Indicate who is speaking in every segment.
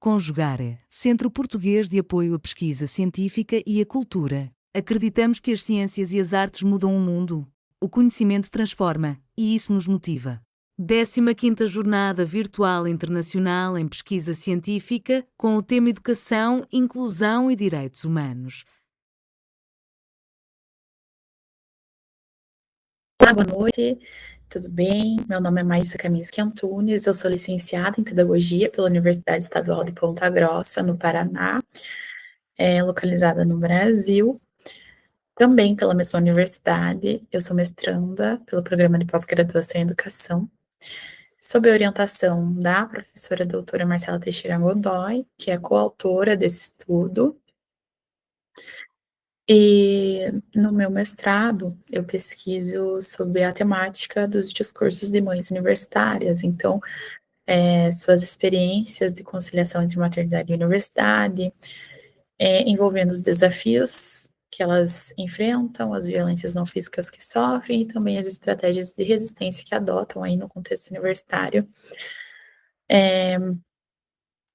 Speaker 1: Conjugar, Centro Português de Apoio à Pesquisa Científica e à Cultura. Acreditamos que as ciências e as artes mudam o mundo. O conhecimento transforma, e isso nos motiva. 15ª Jornada Virtual Internacional em Pesquisa Científica, com o tema Educação, Inclusão e Direitos Humanos.
Speaker 2: Olá, boa noite, tudo bem? Meu nome é Maísa Kaminski Antunes, eu sou licenciada em Pedagogia pela Universidade Estadual de Ponta Grossa, no Paraná, localizada no Brasil. Também pela mesma universidade, eu sou mestranda pelo Programa de Pós-Graduação em Educação, sob a orientação da professora doutora Marcela Teixeira Godoy, que é coautora desse estudo. E no meu mestrado, eu pesquiso sobre a temática dos discursos de mães universitárias, então, suas experiências de conciliação entre maternidade e universidade, envolvendo os desafios que elas enfrentam, as violências não físicas que sofrem e também as estratégias de resistência que adotam aí no contexto universitário,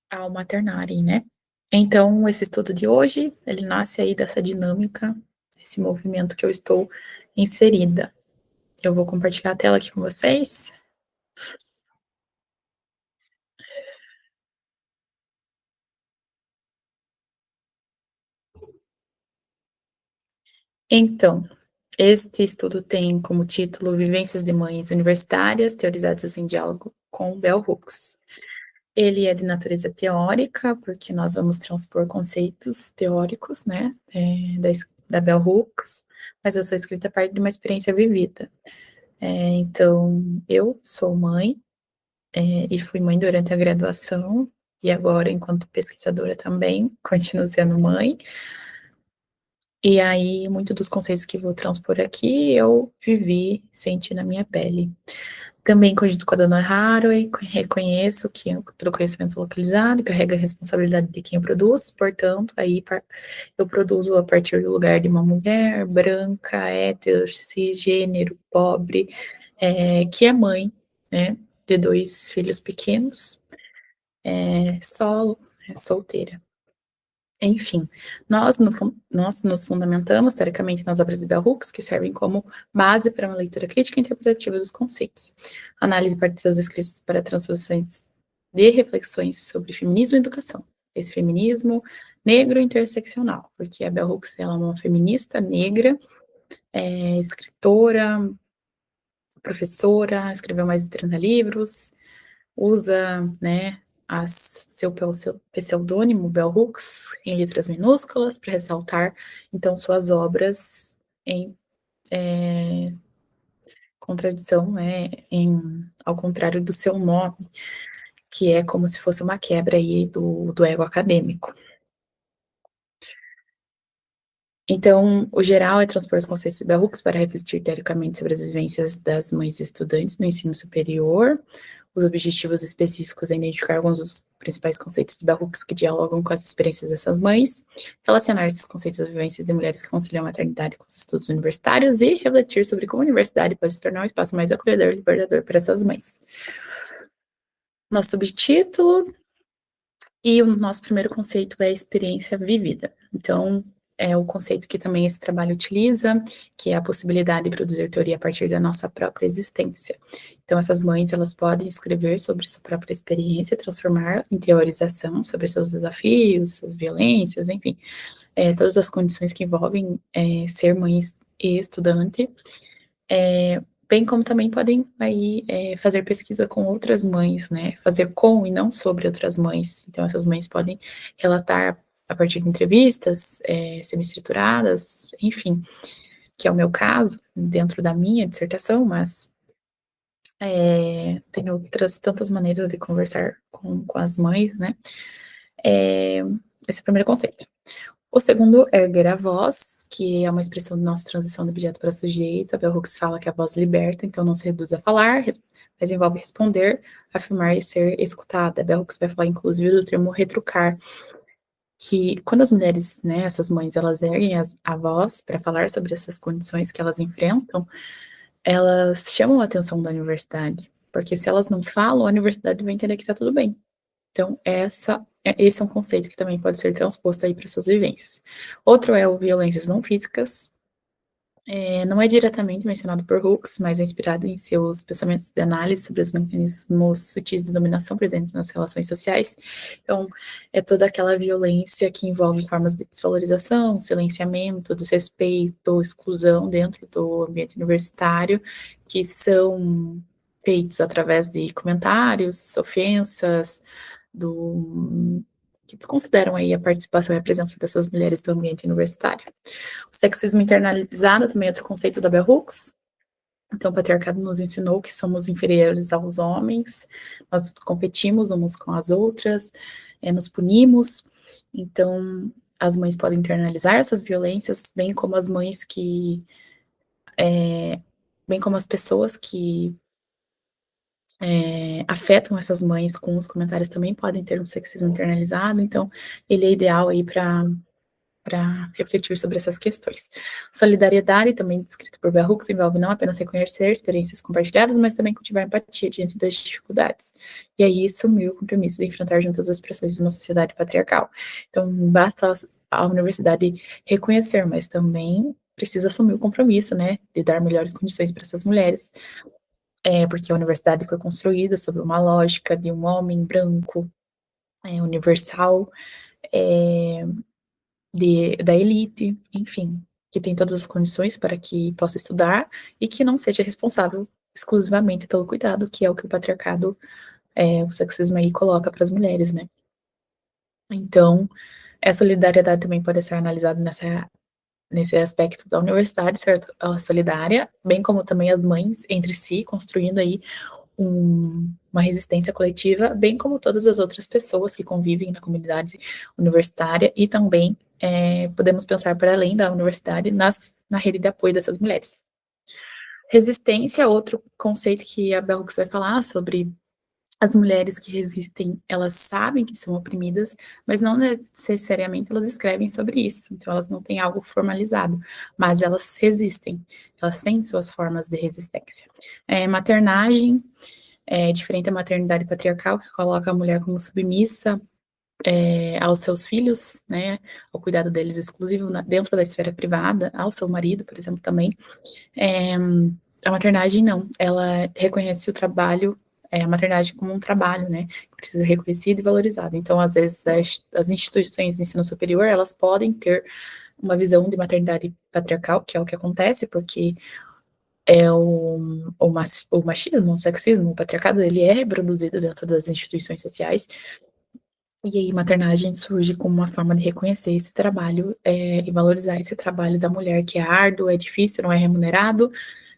Speaker 2: ao maternarem, né? Então, esse estudo de hoje, ele nasce aí dessa dinâmica, desse movimento que eu estou inserida. Eu vou compartilhar a tela aqui com vocês. Então, este estudo tem como título Vivências de Mães Universitárias Teorizadas em Diálogo com Bell Hooks. Ele é de natureza teórica, porque nós vamos transpor conceitos teóricos, né, da Bell Hooks, mas eu sou escrita a partir de uma experiência vivida. Então, eu sou mãe, e fui mãe durante a graduação, e agora, enquanto pesquisadora também, continuo sendo mãe. E aí, muito dos conceitos que vou transpor aqui, eu vivi, senti na minha pele. Também cogito com a dona Haraway, reconheço que todo conhecimento localizado carrega a responsabilidade de quem produz, portanto, aí eu produzo a partir do lugar de uma mulher branca, hétero, cisgênero, pobre, que é mãe, né, de 2 filhos pequenos, solo, solteira. Enfim, nós nos fundamentamos, teoricamente, nas obras de Bell Hooks, que servem como base para uma leitura crítica e interpretativa dos conceitos. Análise parte de seus escritos para transposições de reflexões sobre feminismo e educação. Esse feminismo negro interseccional, porque a Bell Hooks ela é uma feminista negra, escritora, professora, escreveu mais de 30 livros, usa, né, seu pseudônimo Bell Hooks em letras minúsculas para ressaltar, então, suas obras em contradição, né, ao contrário do seu nome, que é como se fosse uma quebra aí do ego acadêmico. Então, o geral é transpor os conceitos de Bell Hooks para refletir teoricamente sobre as vivências das mães estudantes no ensino superior. Os objetivos específicos é identificar alguns dos principais conceitos de Bell Hooks que dialogam com as experiências dessas mães, relacionar esses conceitos às vivências de mulheres que conciliam a maternidade com os estudos universitários e refletir sobre como a universidade pode se tornar um espaço mais acolhedor e libertador para essas mães. Nosso subtítulo e o nosso primeiro conceito é a experiência vivida. Então, é o conceito que também esse trabalho utiliza, que é a possibilidade de produzir teoria a partir da nossa própria existência. Então, essas mães, elas podem escrever sobre sua própria experiência, transformar em teorização sobre seus desafios, suas violências, enfim, todas as condições que envolvem ser mãe e estudante, bem como também podem aí fazer pesquisa com outras mães, né, fazer com e não sobre outras mães. Então, essas mães podem relatar a partir de entrevistas semi-estruturadas, enfim, que é o meu caso, dentro da minha dissertação, mas tem outras tantas maneiras de conversar com as mães, né. Esse é o primeiro conceito. O segundo é erguer a voz, que é uma expressão de nossa transição de objeto para sujeito. A Bell Hooks fala que a voz liberta, então não se reduz a falar, mas envolve responder, afirmar e ser escutada. A Bell Hooks vai falar, inclusive, do termo retrucar, que quando as mulheres, né, essas mães, elas erguem a voz para falar sobre essas condições que elas enfrentam, elas chamam a atenção da universidade, porque se elas não falam, a universidade vai entender que está tudo bem. Então, essa esse é um conceito que também pode ser transposto aí para suas vivências. Outro é o violências não físicas. Não é diretamente mencionado por Hooks, mas é inspirado em seus pensamentos de análise sobre os mecanismos sutis de dominação presentes nas relações sociais. Então, é toda aquela violência que envolve formas de desvalorização, silenciamento, desrespeito, exclusão dentro do ambiente universitário, que são feitos através de comentários, ofensas, que desconsideram aí a participação e a presença dessas mulheres no ambiente universitário. O sexismo internalizado também é outro conceito da Bell Hooks. Então, o patriarcado nos ensinou que somos inferiores aos homens, nós competimos umas com as outras, nos punimos. Então, as mães podem internalizar essas violências, bem como as mães que... bem como as pessoas que afetam essas mães com os comentários também podem ter um sexismo internalizado. Então, ele é ideal aí para refletir sobre essas questões. Solidariedade, também descrito por Bell Hooks, envolve não apenas reconhecer experiências compartilhadas, mas também cultivar empatia diante das dificuldades. E aí assumir o compromisso de enfrentar juntas as pressões de uma sociedade patriarcal. Então, basta a universidade reconhecer, mas também precisa assumir o compromisso, né, de dar melhores condições para essas mulheres, porque a universidade foi construída sobre uma lógica de um homem branco, universal, da elite, enfim, que tem todas as condições para que possa estudar e que não seja responsável exclusivamente pelo cuidado, que é o que o patriarcado, o sexismo aí coloca para as mulheres, né? Então, essa solidariedade também pode ser analisada nesse aspecto da universidade, certo? Solidária, bem como também as mães entre si, construindo aí uma resistência coletiva, bem como todas as outras pessoas que convivem na comunidade universitária, e também podemos pensar para além da universidade na rede de apoio dessas mulheres. Resistência, outro conceito que a Bell Hooks vai falar sobre as mulheres que resistem, elas sabem que são oprimidas, mas não necessariamente elas escrevem sobre isso, então elas não têm algo formalizado, mas elas resistem, elas têm suas formas de resistência. Maternagem, diferente da maternidade patriarcal, que coloca a mulher como submissa aos seus filhos, né, ao cuidado deles exclusivo dentro da esfera privada, ao seu marido, por exemplo, também. A maternagem não, ela reconhece o trabalho, a maternagem como um trabalho, né, que precisa ser reconhecido e valorizado. Então, às vezes, as instituições de ensino superior, elas podem ter uma visão de maternidade patriarcal, que é o que acontece, porque o machismo, o sexismo, o patriarcado, ele é reproduzido dentro das instituições sociais, e aí maternagem surge como uma forma de reconhecer esse trabalho e valorizar esse trabalho da mulher, que é árduo, é difícil, não é remunerado,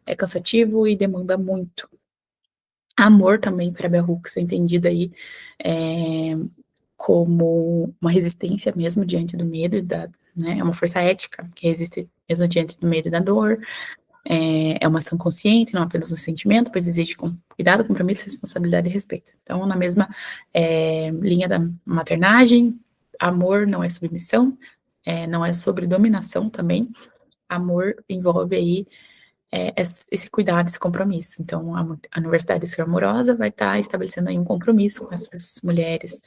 Speaker 2: é cansativo e demanda muito. Amor também, para Bell Hooks, é entendido aí como uma resistência mesmo diante do medo, né, é uma força ética que resiste mesmo diante do medo e da dor, é uma ação consciente, não apenas um sentimento, pois exige cuidado, compromisso, responsabilidade e respeito. Então, na mesma linha da maternagem, amor não é submissão, não é sobre dominação também, amor envolve aí esse cuidado, esse compromisso. Então, a Universidade Ser Amorosa vai estar estabelecendo aí um compromisso com essas mulheres.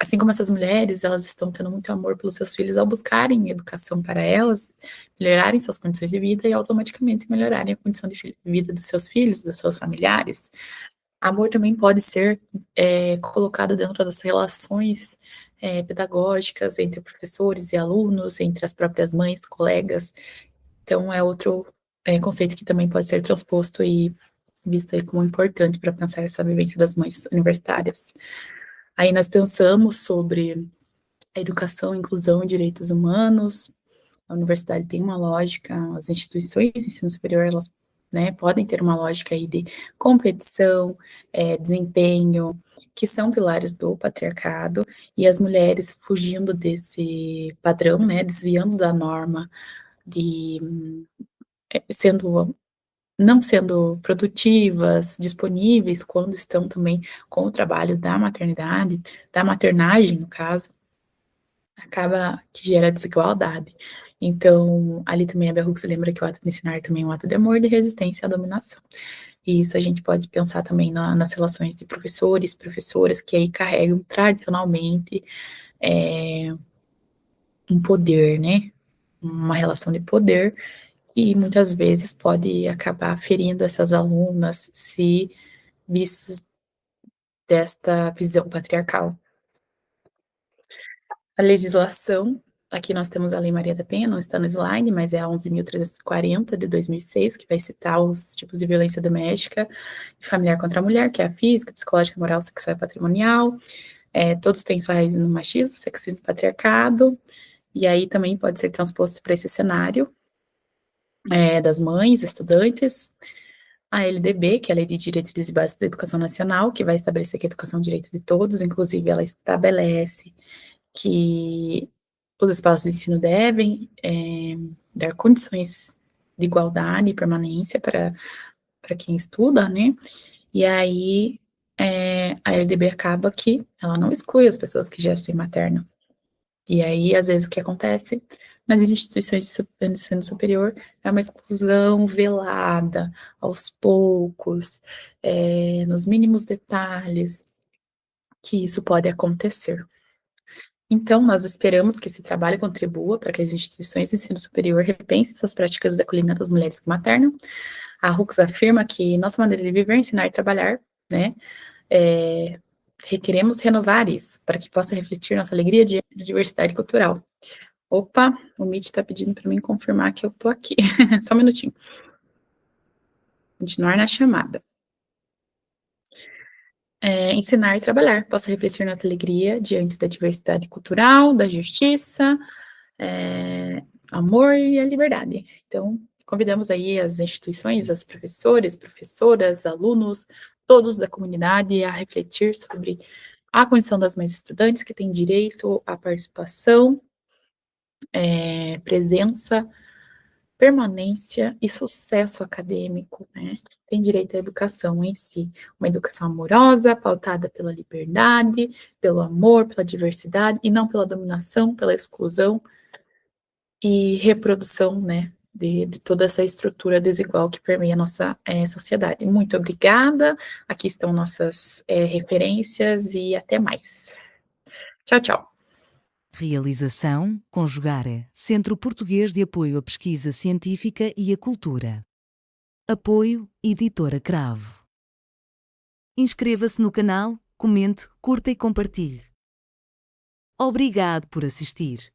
Speaker 2: Assim como essas mulheres, elas estão tendo muito amor pelos seus filhos ao buscarem educação para elas, melhorarem suas condições de vida e automaticamente melhorarem a condição de vida dos seus filhos, dos seus familiares. Amor também pode ser colocado dentro das relações pedagógicas entre professores e alunos, entre as próprias mães, colegas. Então, é outro conceito que também pode ser transposto e visto aí como importante para pensar essa vivência das mães universitárias. Aí nós pensamos sobre a educação, inclusão e direitos humanos. A universidade tem uma lógica, as instituições de ensino superior, elas, né, podem ter uma lógica aí de competição, desempenho, que são pilares do patriarcado, e as mulheres fugindo desse padrão, né, desviando da norma, não sendo produtivas, disponíveis, quando estão também com o trabalho da maternidade, da maternagem, no caso, acaba que gera desigualdade. Então, ali também a Bell Hooks lembra que o ato de ensinar também é um ato de amor e de resistência à dominação. E isso a gente pode pensar também nas relações de professores, professoras, que aí carregam tradicionalmente um poder, né? Uma relação de poder que muitas vezes pode acabar ferindo essas alunas se vistos desta visão patriarcal. A legislação, aqui nós temos a Lei Maria da Penha, não está no slide, mas é a 11.340 de 2006, que vai citar os tipos de violência doméstica e familiar contra a mulher, que é a física, psicológica, moral, sexual e patrimonial. Todos têm sua raiz no machismo, sexismo e patriarcado, e aí também pode ser transposto para esse cenário das mães, estudantes. A LDB, que é a Lei de Diretrizes e Bases da Educação Nacional, que vai estabelecer que a educação é um direito de todos, inclusive ela estabelece que os espaços de ensino devem dar condições de igualdade e permanência para quem estuda, né? E aí a LDB acaba que ela não exclui as pessoas que gestem materno. E aí, às vezes, o que acontece nas instituições de ensino superior é uma exclusão velada, aos poucos, nos mínimos detalhes, que isso pode acontecer. Então, nós esperamos que esse trabalho contribua para que as instituições de ensino superior repensem suas práticas de acolhimento às mulheres que maternam. A RUCS afirma que nossa maneira de viver, ensinar e trabalhar, né, requeremos renovar isso, para que possa refletir nossa alegria de diversidade cultural. Opa, o Meet está pedindo para mim confirmar que eu estou aqui. Só um minutinho. Continuar na chamada. Ensinar e trabalhar, possa refletir nossa alegria diante da diversidade cultural, da justiça, amor e a liberdade. Então, convidamos aí as instituições, as professores, professoras, alunos, todos da comunidade a refletir sobre a condição das mães estudantes que têm direito à participação, presença, permanência e sucesso acadêmico, né? Tem direito à educação em si, uma educação amorosa, pautada pela liberdade, pelo amor, pela diversidade, e não pela dominação, pela exclusão e reprodução, né, de toda essa estrutura desigual que permeia a nossa sociedade. Muito obrigada, aqui estão nossas referências e até mais. Tchau, tchau.
Speaker 1: Realização, Conjugare, Centro Português de Apoio à Pesquisa Científica e à Cultura. Apoio, Editora Cravo. Inscreva-se no canal, comente, curta e compartilhe. Obrigado por assistir.